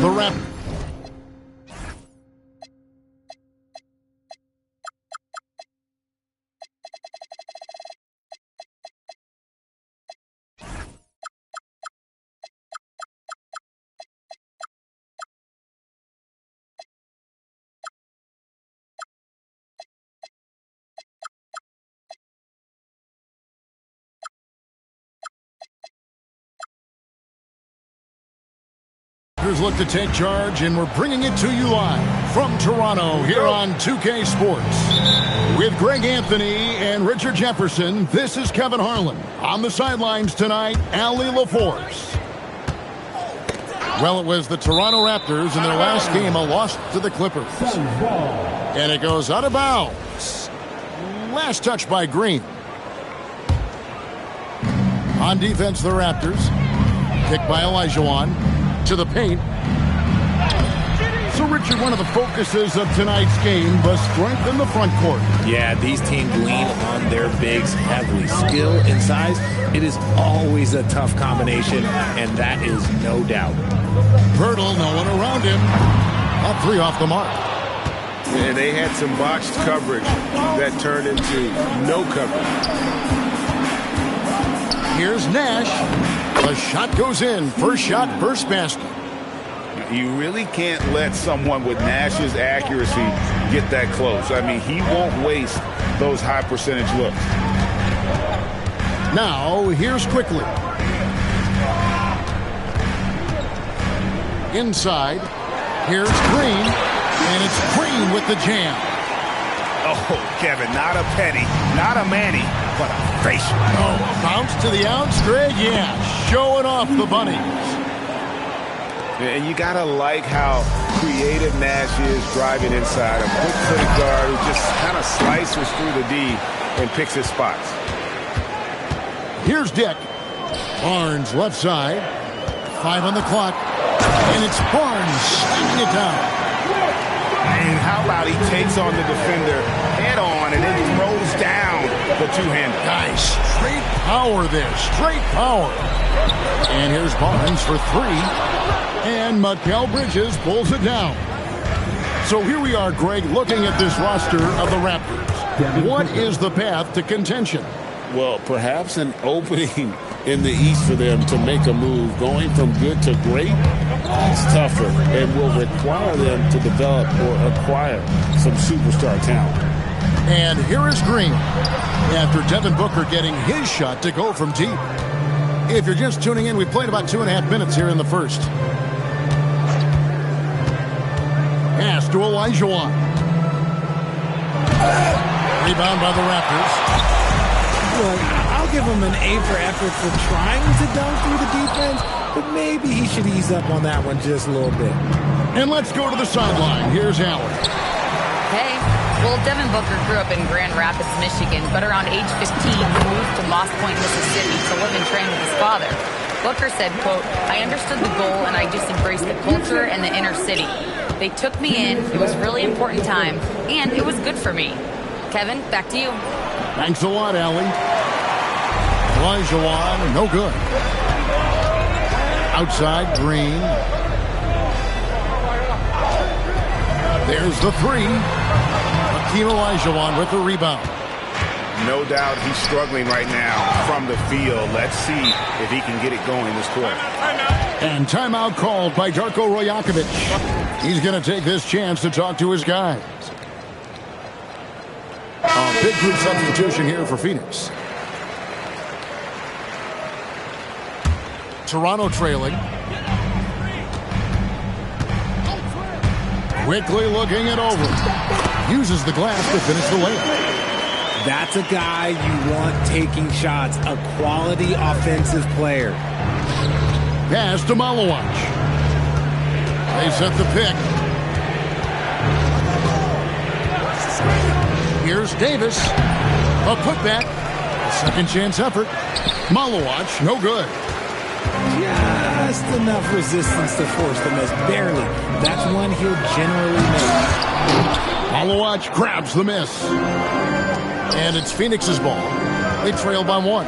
the Raptors. Look to take charge, and we're bringing it to you live from Toronto here on 2K Sports. With Greg Anthony and Richard Jefferson, this is Kevin Harlan. On the sidelines tonight, Allie LaForce. Well, it was the Toronto Raptors in their last game, a loss to the Clippers. And it goes out of bounds. Last touch by Green. On defense, the Raptors. Kicked by Olajuwon. To the paint. So, Richard, one of the focuses of tonight's game was strength in the front court. Yeah, these teams lean on their bigs heavily. Skill and size, it is always a tough combination, and that is no doubt. Pirtle, no one around him. A three off the mark. And they had some botched coverage that turned into no coverage. Here's Nash. The shot goes in. First shot, first basket. You really can't let someone with Nash's accuracy get that close. I mean, he won't waste those high percentage looks. Now, here's Quickly. Inside. Here's Green. And it's Green with the jam. Oh, Kevin, not a penny, not a Manny, but a facial. Oh, bounce to the outs, Greg. Yeah, showing off the bunnies. And you got to like how creative Nash is driving inside. A quick-footed guard who just kind of slices through the D and picks his spots. Here's Dick. Barnes left side. 5 on the clock. And it's Barnes slamming it down. And how about he takes on the defender head on and then throws down the two-hander. Nice. Straight power there. Straight power. And here's Barnes for 3. And Mikal Bridges pulls it down. So here we are, Greg, looking at this roster of the Raptors. What is the path to contention? Well, perhaps an opening in the East for them to make a move. Going from good to great is tougher and will require them to develop or acquire some superstar talent. And here is Green after Devin Booker getting his shot to go from deep. If you're just tuning in, we played about 2.5 minutes here in the first. Pass to Olajuwon. Rebound by the Raptors. Well, I'll give him an A for effort for trying to dunk through the defense, but maybe he should ease up on that one just a little bit. And let's go to the sideline. Here's Allen. Hey. Well, Devin Booker grew up in Grand Rapids, Michigan, but around age 15, he moved to Moss Point, Mississippi to live and train with his father. Booker said, quote, "I understood the goal and I just embraced the culture and the inner city. They took me in. It was a really important time, and it was good for me." Kevin, back to you. Thanks a lot, Allie. Olajuwon, no good. Outside, Green. There's the 3. Hakeem Olajuwon with the rebound. No doubt he's struggling right now from the field. Let's see if he can get it going this quarter. And timeout called by Darko Rajakovic. He's going to take this chance to talk to his guys. A big group substitution here for Phoenix. Toronto trailing. Quickly looking it over. Uses the glass to finish the layup. That's a guy you want taking shots, a quality offensive player. Pass to Malawach. They set the pick. Here's Davis. A putback. Second chance effort. Malawach, no good. Just enough resistance to force the miss. Barely. That's one he'll generally make. Malawach grabs the miss. And it's Phoenix's ball. They trail by 1.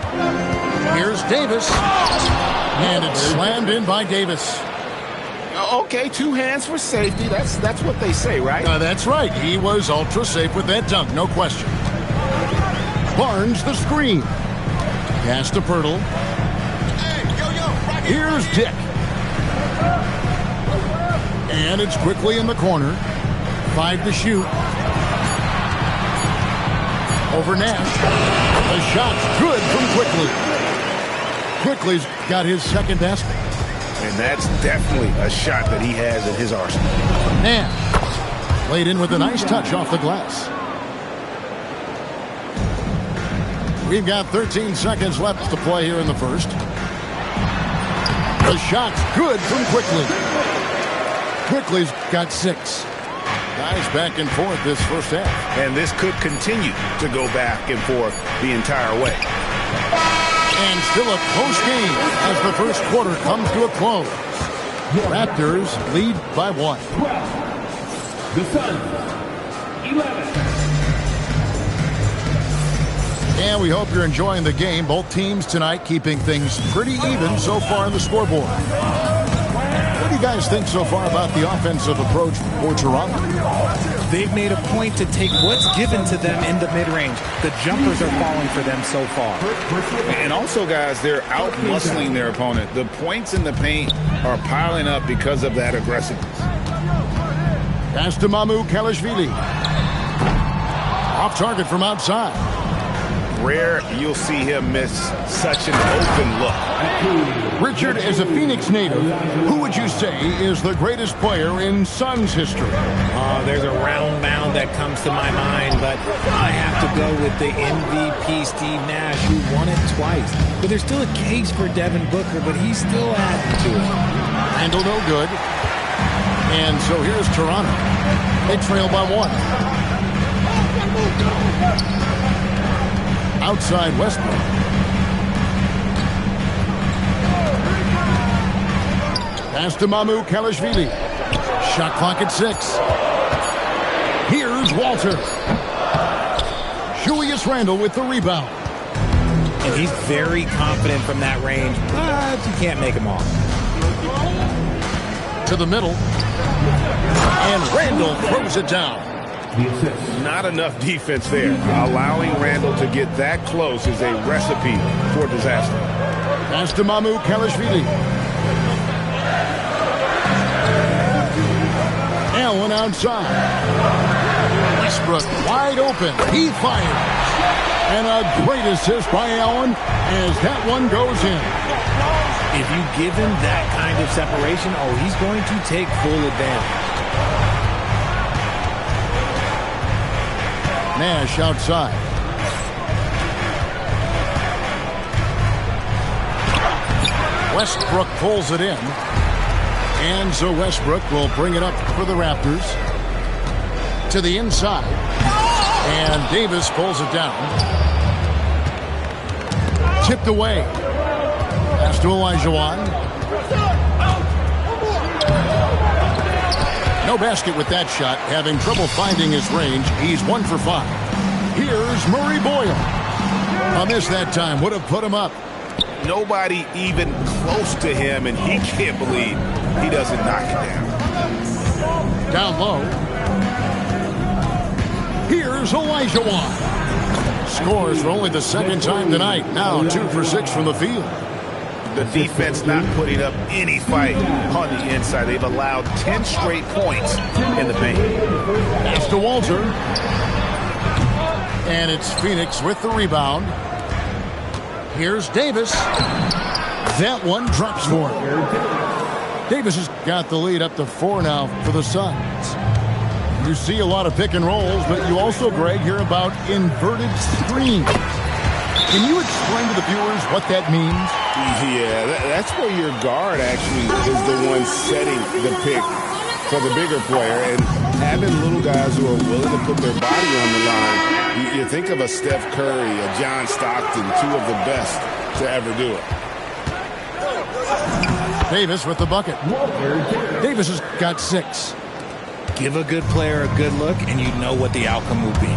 Here's Davis. And it's slammed in by Davis. Okay, 2 hands for safety. That's what they say, right? That's right. He was ultra safe with that dunk, no question. Barnes the screen. Pass to Pirtle. Here's Dick. And it's quickly in the corner. 5 to shoot. Over Nash. The shot's good from Quickly. Quickly's got his second basket. And that's definitely a shot that he has in his arsenal. Nash laid in with a nice touch off the glass. We've got 13 seconds left to play here in the first. The shot's good from Quickly. Quickly's got 6. Guys back and forth this first half. And this could continue to go back and forth the entire way. And still a close game as the first quarter comes to a close. Raptors lead by 1. The Suns, 11. And we hope you're enjoying the game. Both teams tonight keeping things pretty even so far on the scoreboard. What do you guys think so far about the offensive approach for Toronto? They've made a point to take what's given to them in the mid-range. The jumpers are falling for them so far. And also, guys, they're out-muscling their opponent. The points in the paint are piling up because of that aggressiveness. Pass to Mamukelashvili. Off target from outside. Rare you'll see him miss such an open look. Richard, as a Phoenix native, who would you say is the greatest player in Suns history? There's a round mound that comes to my mind, but I have to go with the MVP Steve Nash, who won it twice. But there's still a case for Devin Booker, but he's still adding to it. Handle no good. And so here's Toronto. They trail by 1. Outside Westbrook. Pass to Mamukelashvili. Shot clock at 6. Here's Walter. Julius Randle with the rebound. And he's very confident from that range, but you can't make him off. To the middle. And Randle throws it down. Not enough defense there. Allowing Randle to get that close is a recipe for disaster. Pass to Mamukelashvili. Allen outside. Westbrook wide open. He fires. And a great assist by Allen as that one goes in. If you give him that kind of separation, he's going to take full advantage. Nash outside. Westbrook pulls it in. And so Westbrook will bring it up for the Raptors. To the inside. And Davis pulls it down. Tipped away. Pass to Olajuwon. No basket with that shot. Having trouble finding his range. He's 1 for 5. Here's Murray Boyle. A miss that time. Would have put him up. Nobody even close to him, and he can't believe he doesn't knock it down. Down low. Here's Olajuwon. Scores for only the second time tonight. Now 2 for 6 from the field. The defense not putting up any fight on the inside. They've allowed 10 straight points in the paint. Pass to Walter. And it's Phoenix with the rebound. Here's Davis. That one drops for him. Davis has got the lead up to 4 now for the Suns. You see a lot of pick and rolls, but you also, Greg, hear about inverted screens. Can you explain to the viewers what that means? Yeah, that's where your guard actually is the one setting the pick for the bigger player. And having little guys who are willing to put their body on the line, you think of a Steph Curry, a John Stockton, 2 of the best to ever do it. Davis with the bucket. Davis has got 6. Give a good player a good look, and you know what the outcome will be.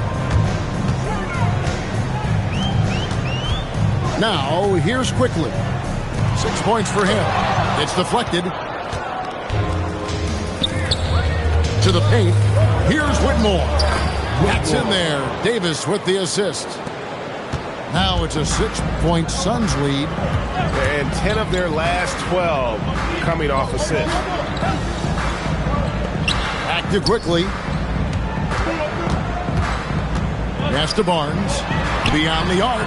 Now, here's Quickly. 6 points for him. It's deflected. to the paint. Here's Whitmore. That's in there. Davis with the assist. Now it's a 6-point Suns lead. And 10 of their last 12 coming off assists. Back to Quickly. Pass to Barnes. Beyond the arc.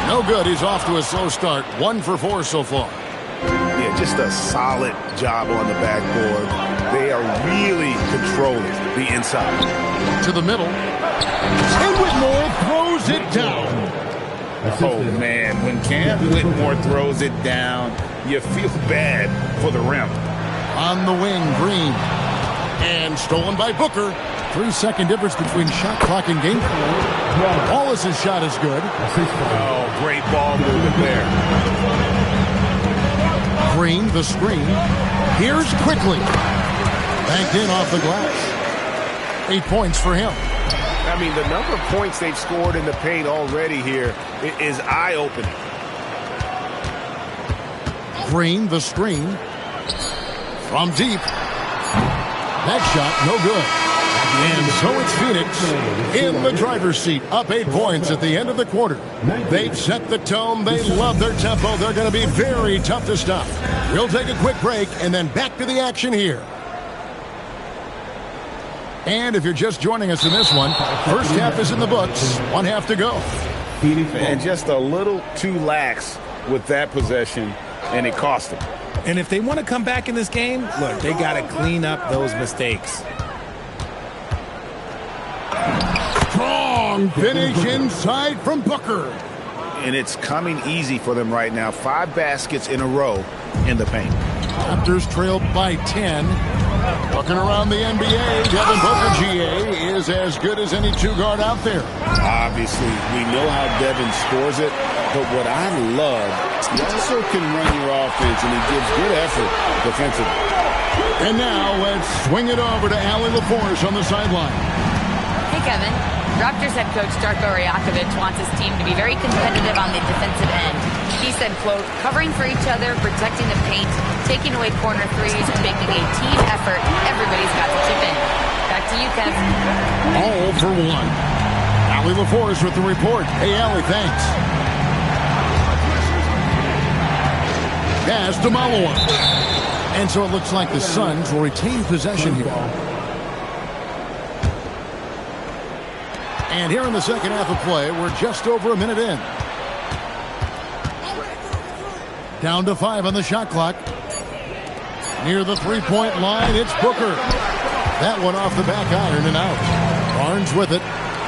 No good. He's off to a slow start. 1 for 4 so far. Yeah, just a solid job on the backboard. They are really controlling the inside. To the middle. And Whitmore throws it down. Oh, man, when Cam Whitmore throws it down, you feel bad for the rim. On the wing, Green. And stolen by Booker. 3-second difference between shot clock and game clock. Wallace's shot is good. Oh, great ball movement there. Green, the screen. Here's Quickly. Banked in off the glass. 8 points for him. I mean, the number of points they've scored in the paint already here is eye-opening. Green, the screen. From deep. That shot, no good. And so it's Phoenix in the driver's seat, up 8 points at the end of the quarter. They've set the tone. They love their tempo. They're going to be very tough to stop. We'll take a quick break and then back to the action here. And if you're just joining us in this one, first half is in the books. 1 half to go. And just a little too lax with that possession, and it cost them. And if they want to come back in this game, look, they got to clean up those mistakes. Strong finish inside from Booker. And it's coming easy for them right now. 5 baskets in a row in the paint. Raptors trailed by 10. Looking around the NBA, Devin Booker, GA, is as good as any 2-guard out there. Obviously, we know how Devin scores it, but what I love, he also can run your offense, and he gives good effort defensively. And now let's swing it over to Allie LaForce on the sideline. Hey, Kevin. Raptors head coach Darko Rajakovic wants his team to be very competitive on the defensive end. He said, quote, covering for each other, protecting the paint, taking away corner threes, and making a team effort. Everybody's got to chip in. Back to you, Kev. All for 1. Allie LaForce with the report. Hey, Allie, thanks. Pass to Maloa. And so it looks like the Suns will retain possession here. And here in the second half of play, we're just over a minute in. Down to 5 on the shot clock. Near the three-point line, it's Booker. That one off the back iron and out. Barnes with it.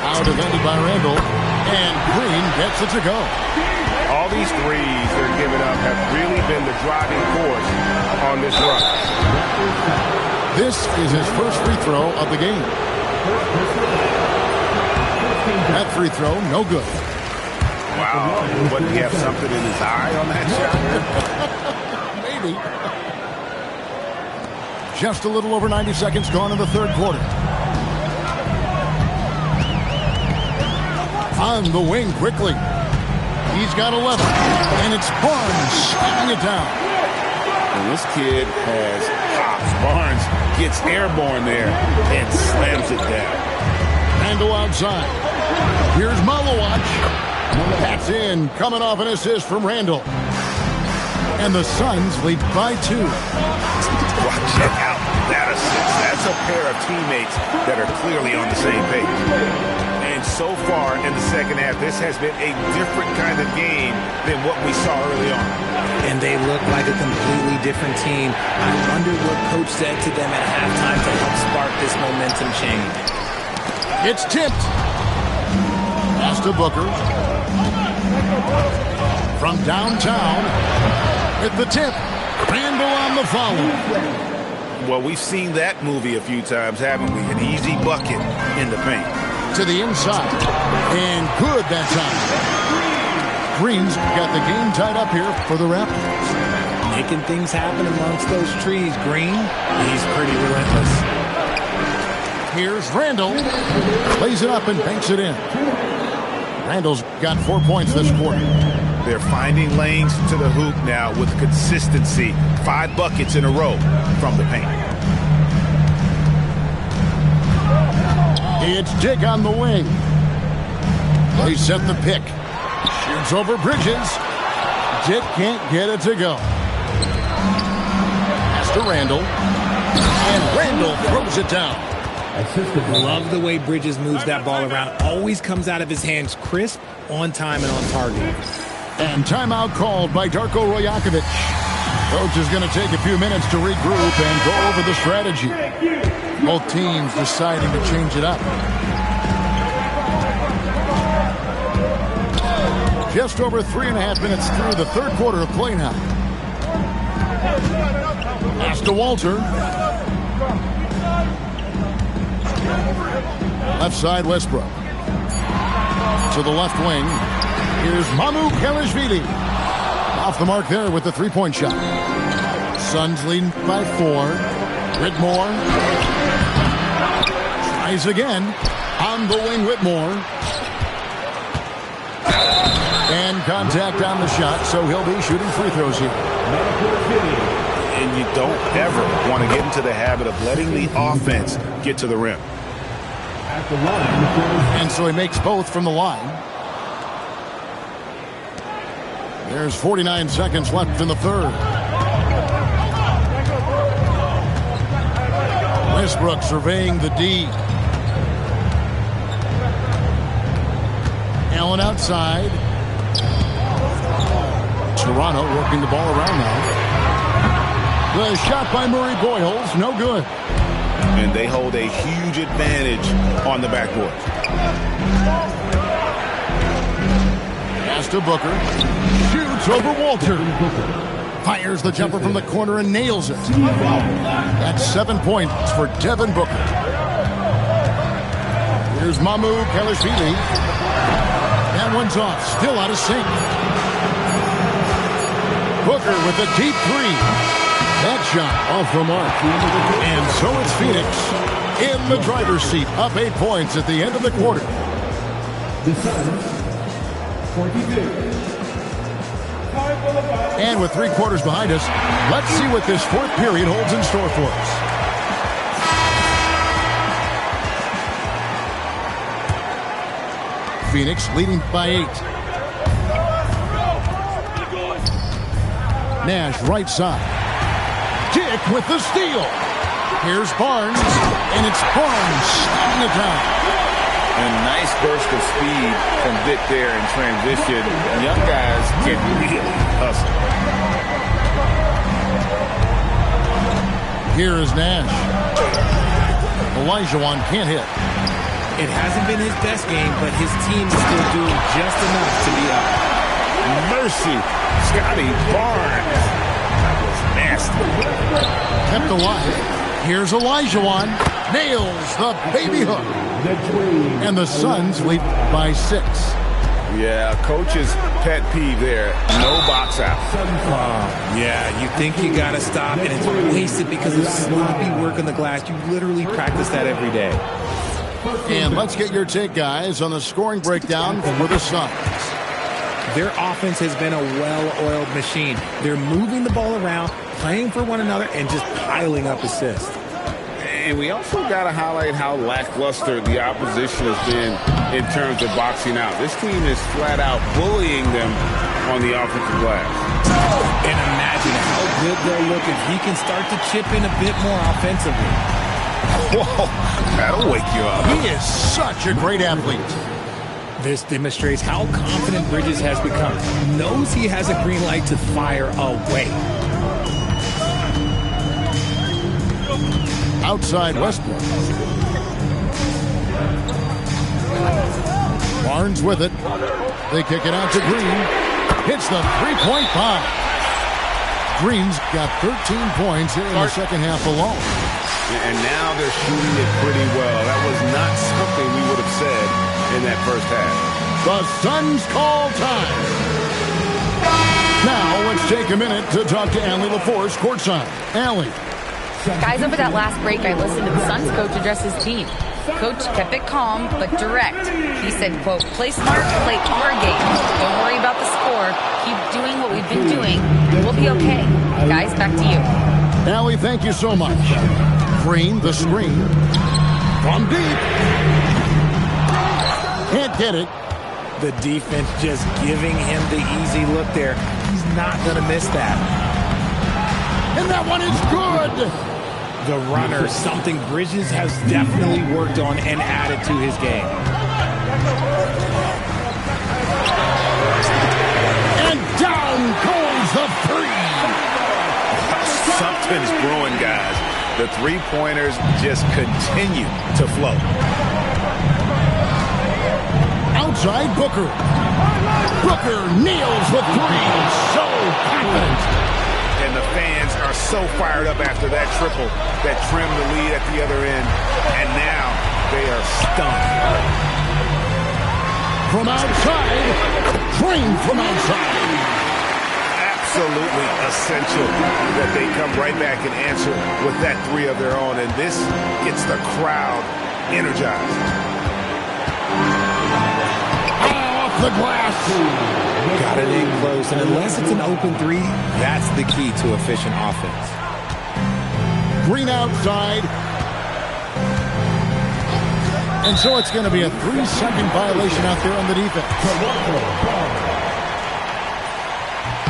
Out defended by Randall. And Green gets it to go. All these threes they're giving up have really been the driving force on this run. This is his first free throw of the game. That free throw, no good. Wow. Wouldn't he have something in his eye on that shot? Maybe. Just a little over 90 seconds gone in the third quarter. On the wing quickly. He's got 11. And it's Barnes slamming it down. And this kid has hops. Barnes gets airborne there and slams it down. Randall outside. Here's Malawach. That's in. Coming off an assist from Randall. And the Suns lead by 2. Wow, check out that assist. That's a pair of teammates that are clearly on the same page. And so far in the second half, this has been a different kind of game than what we saw early on. And they look like a completely different team. I wonder what coach said to them at halftime to help spark this momentum change. It's tipped. Pass to Booker. From downtown. With the tip. Randall on the follow. Well, we've seen that movie a few times, haven't we? An easy bucket in the paint. To the inside. And good that time. Green's got the game tied up here for the Raptors. Making things happen amongst those trees, Green. He's pretty relentless. Here's Randall. Plays it up and banks it in. Randall's got 4 points this quarter. They're finding lanes to the hoop now with consistency. 5 buckets in a row from the paint. It's Dick on the wing. They set the pick. Shoots over Bridges. Dick can't get it to go. Pass to Randall. And Randall throws it down. Love the way Bridges moves that ball around. Always comes out of his hands crisp, on time, and on target. And timeout called by Darko Rajakovic. Coach is going to take a few minutes to regroup and go over the strategy. Both teams deciding to change it up. Just over 3.5 minutes through the third quarter of play now. Pass to Walter. Left side, Westbrook. To the left wing. Here's Mamu Kelishvili. Off the mark there with the three-point shot. Suns leading by 4. Whitmore. Tries again. On the wing, Whitmore. And contact on the shot, so he'll be shooting free throws here. And you don't ever want to get into the habit of letting the offense get to the rim. And so he makes both from the line. There's 49 seconds left in the third. Westbrook surveying the D. Allen outside. Toronto working the ball around now. The shot by Murray Boyles, no good. And they hold a huge advantage on the backboard. Pass to Booker. Shoots over Walter. Fires the jumper from the corner and nails it. That's 7 points for Devin Booker. Here's Mamu Kelishvili. That one's off. Still out of sync. Booker with a deep three. That shot off the mark. And so it's Phoenix in the driver's seat, up 8 points at the end of the quarter. And with 3 quarters behind us, let's see what this fourth period holds in store for us. Phoenix leading by 8. Nash right side. Dick with the steal. Here's Barnes, and it's Barnes slamming it down. A nice burst of speed from Dick there in transition. Young guys can really hustle. Here is Nash. Olajuwon can't hit. It hasn't been his best game, but his team is still doing just enough to be up. Mercy. Scotty Barnes. That was nasty. Kept alive. Here's Olajuwon. Nails the baby hook. And the Suns lead by 6. Yeah, coach's pet peeve there. No box out. Yeah, you think you got to stop, and it's wasted because of sloppy work on the glass. You literally practice that every day. And let's get your take, guys, on the scoring breakdown for the Suns. Their offense has been a well-oiled machine. They're moving the ball around, playing for one another, and just piling up assists. And we also got to highlight how lackluster the opposition has been in terms of boxing out. This team is flat out bullying them on the offensive glass. And imagine how good they'll look if he can start to chip in a bit more offensively. Whoa, that'll wake you up. He is such a great athlete. This demonstrates how confident Bridges has become. He knows he has a green light to fire away. Outside Westbrook. Barnes with it. They kick it out to Green. Hits the three-point bomb. Green's got 13 points here in the second half alone. And now they're shooting it pretty well. That was not something we would have said in that first half. The Suns call time. Now let's take a minute to talk to Allie LaForce courtside. Allie. Guys, over that last break, I listened to the Suns coach address his team. Coach kept it calm, but direct. He said, quote, play smart, play our game. Don't worry about the score. Keep doing what we've been doing. We'll be okay. Guys, back to you. Allie, thank you so much. Green, the screen. From deep. Can't get it. The defense just giving him the easy look there. He's not going to miss that. And that one is good. The runner, something Bridges has definitely worked on and added to his game. And down goes the three. Something's brewing, guys. The three-pointers just continue to flow. Outside Booker. Booker nails the three. So confident. And the fans are so fired up after that triple that trimmed the lead at the other end. And now they are stunned. From outside. Drained from outside. Absolutely essential that they come right back and answer with that three of their own. And this gets the crowd energized. Off the glass. Got it in close, and unless it's an open three, that's the key to efficient offense. Green outside. And so it's going to be a 3-second violation out there on the defense.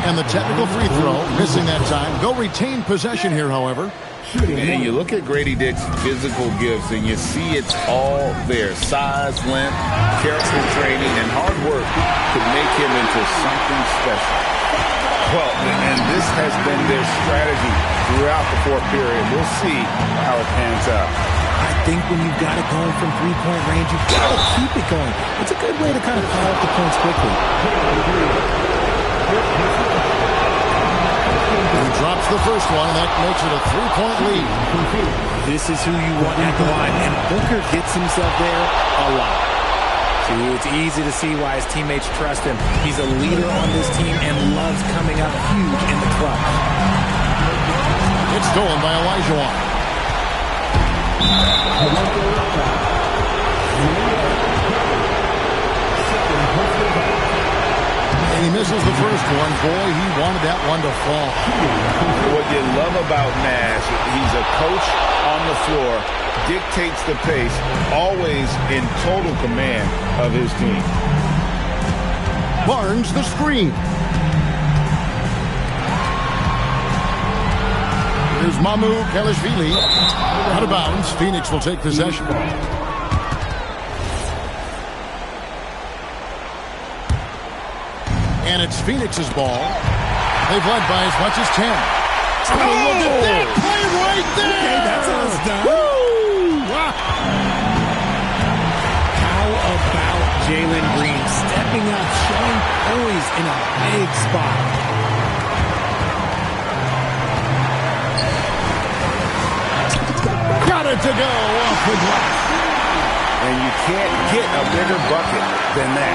And the technical free throw, missing that time. They'll retain possession here, however. And you look at Grady Dick's physical gifts, and you see it's all there. Size, length, character training, and hard work could make him into something special. Well, and this has been their strategy throughout the fourth period. We'll see how it pans out. I think when you've got it going from three-point range, you've got to keep it going. It's a good way to kind of pile up the points quickly. He drops the first one, and that makes it a 3-point lead. This is who you want at the line, and Booker gets himself there a lot. See, it's easy to see why his teammates trust him. He's a leader on this team and loves coming up huge in the clutch. It's stolen by Olajuwon. And he misses the first one. Boy, he wanted that one to fall. What you love about Nash, he's a coach on the floor, dictates the pace, always in total command of his team. Barnes the screen. Here's Mamu Kelishvili. Out of bounds. Phoenix will take possession. And it's Phoenix's ball. They've led by as much as 10. Oh, look at that play right there! Okay, that's how it's done. Woo! Wow. How about Jalen Green stepping up, showing poise in a big spot? Got it to go off the glass. And you can't get a bigger bucket than that.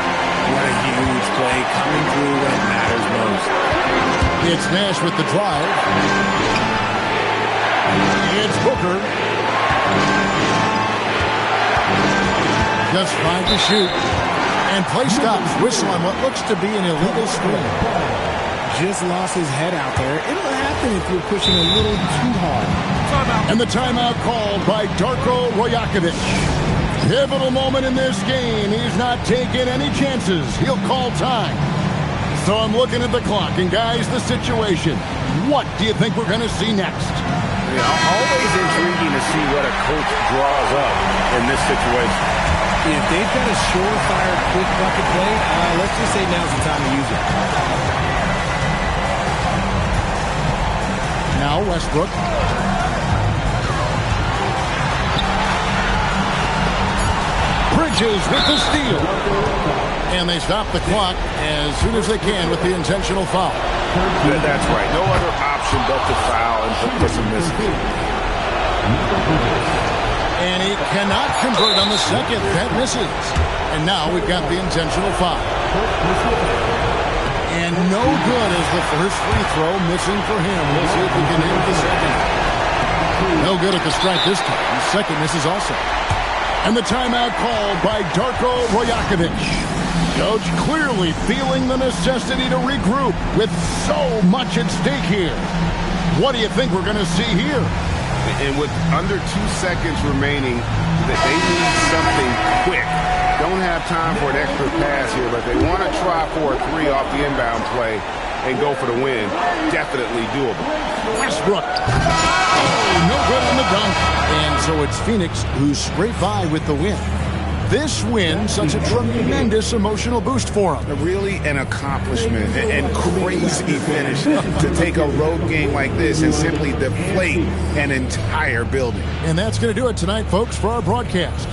What a huge play coming through when it matters most. It's Nash with the drive. It's Booker. Just 5 to shoot. And play stops. Whistle on what looks to be an illegal screen. Just lost his head out there. It'll happen if you're pushing a little too hard. And the timeout called by Darko Rajakovic. Pivotal moment in this game. He's not taking any chances. He'll call time. So I'm looking at the clock. And guys, the situation. What do you think we're going to see next? Yeah, always intriguing to see what a coach draws up in this situation. If they've got a surefire quick bucket play, let's just say now's the time to use it. Now Westbrook. Bridges with the steal. And they stop the clock as soon as they can with the intentional foul. That's right. No other option but to foul and put some misses. And he cannot convert on the second. That misses. And now we've got the intentional foul. And no good as the first free throw missing for him. We'll see if he can hit the second. No good at the strike this time. The second misses also. And the timeout called by Darko Rajakovic. Coach clearly feeling the necessity to regroup with so much at stake here. What do you think we're going to see here? And with under 2 seconds remaining, that they need something quick. Don't have time for an extra pass here, but they want to try for a 3 off the inbound play and go for the win. Definitely doable. Westbrook. Oh, no good on the dunk. And so it's Phoenix who scraped by with the win. This win, such a tremendous emotional boost for them. Really an accomplishment and crazy finish to take a road game like this and simply deflate an entire building. And that's going to do it tonight, folks, for our broadcast.